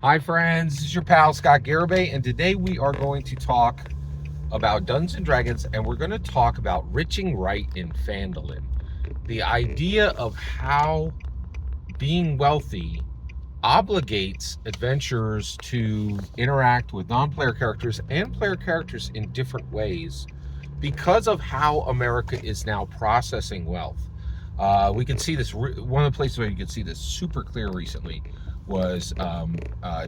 Hi friends, this is your pal Scott Garibay, and today we are going to talk about Dungeons and Dragons, and we're going to talk about riching right in Phandalin. The idea of how being wealthy obligates adventurers to interact with non-player characters and player characters in different ways because of how America is now processing wealth. We can see this, one of the places where you can see this super clear recently was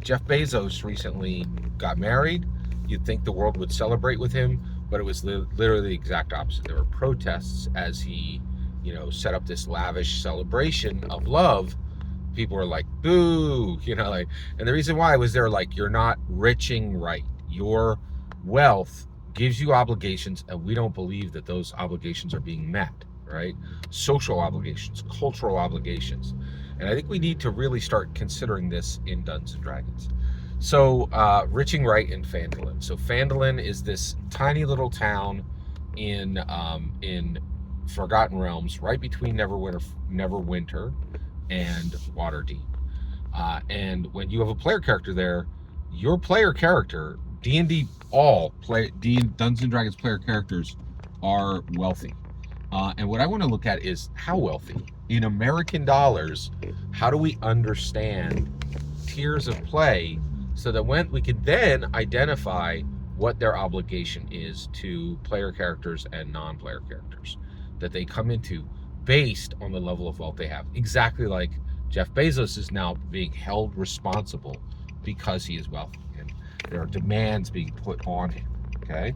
Jeff Bezos recently got married. You'd think the world would celebrate with him, but it was literally the exact opposite. There were protests as he, set up this lavish celebration of love. People were like, boo, and the reason why was they're like, you're not riching right. Your wealth gives you obligations, and we don't believe that those obligations are being met, right? Social obligations, cultural obligations. And I think we need to really start considering this in Dungeons and Dragons. So, riching right in Phandalin. So Phandalin is this tiny little town in Forgotten Realms, right between Neverwinter and Waterdeep. And when you have a player character there, your player character, D&D, Dungeons and Dragons player characters are wealthy. And what I want to look at is how wealthy. In American dollars, how do we understand tiers of play so that when we can then identify what their obligation is to player characters and non-player characters that they come into based on the level of wealth they have. Exactly like Jeff Bezos is now being held responsible because he is wealthy, and there are demands being put on him. Okay,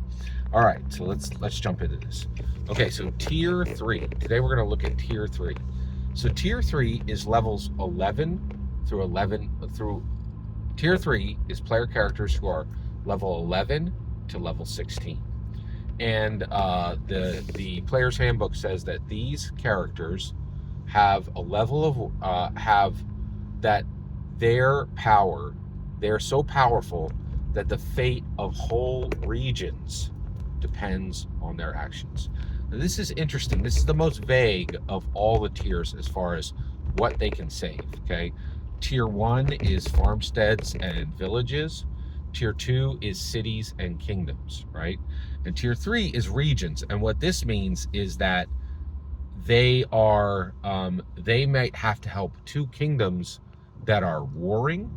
all right. So let's jump into this. Okay, so tier 3. Today we're going to look at tier 3. So tier 3 is levels 11 through tier 3 is player characters who are level 11 to level 16. And the player's handbook says that these characters have a level of have that their power, they're so powerful that the fate of whole regions depends on their actions. Now, this is interesting. This is the most vague of all the tiers as far as what they can save. Okay, tier 1 is farmsteads and villages. Tier 2 is cities and kingdoms, right? And tier 3 is regions. And what this means is that they might have to help two kingdoms that are warring,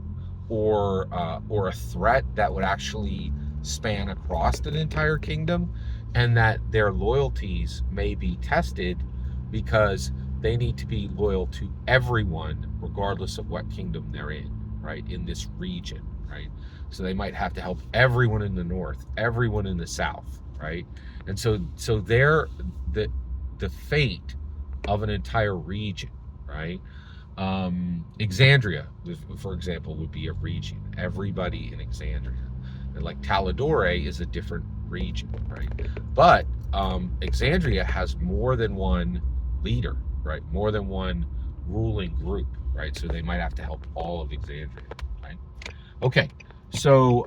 or a threat that would actually span across an entire kingdom, and that their loyalties may be tested because they need to be loyal to everyone regardless of what kingdom they're in, right? In this region, right? So they might have to help everyone in the north, everyone in the south, right? And so they're the fate of an entire region, right? Exandria, for example, would be a region. Everybody in Exandria. And like Taladore is a different region, right? But Exandria has more than one leader, right? More than one ruling group, right? So they might have to help all of Exandria, right? Okay, so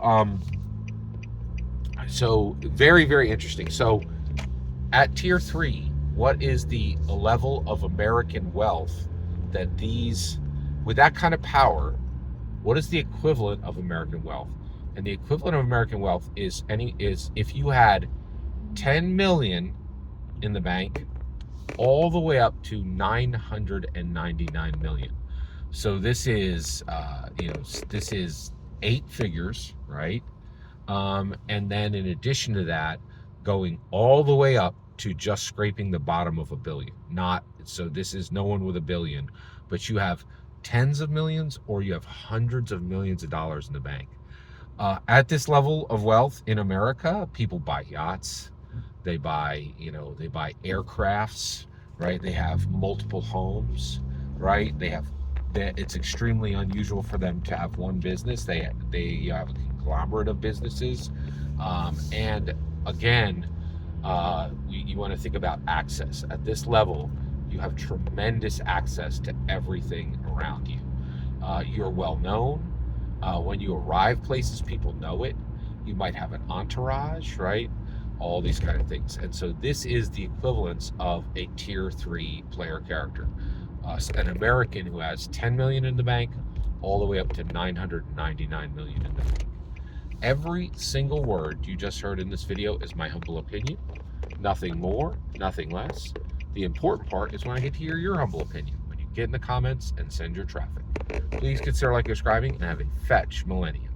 very, very interesting. So at tier 3, what is the level of American wealth that with that kind of power, what is the equivalent of American wealth? And the equivalent of American wealth is if you had 10 million in the bank all the way up to 999 million. So this is this is 8 figures, right? And then in addition to that, going all the way up to just scraping the bottom of $1 billion. So this is no one with $1 billion, but you have tens of millions or you have hundreds of millions of dollars in the bank. At this level of wealth in America, people buy yachts, they buy aircrafts, right? They have multiple homes, right? It's extremely unusual for them to have one business. They have a conglomerate of businesses, and again, you want to think about access. At this level, you have tremendous access to everything around you. You're well known. When you arrive places, people know it. You might have an entourage, right? All these kind of things. And so this is the equivalence of a tier 3 player character. An American who has 10 million in the bank all the way up to 999 million in the bank. Every single word you just heard in this video is my humble opinion. Nothing more, nothing less. The important part is when I get to hear your humble opinion, when you get in the comments and send your traffic. Please consider liking, subscribing, and have a fetch millennium.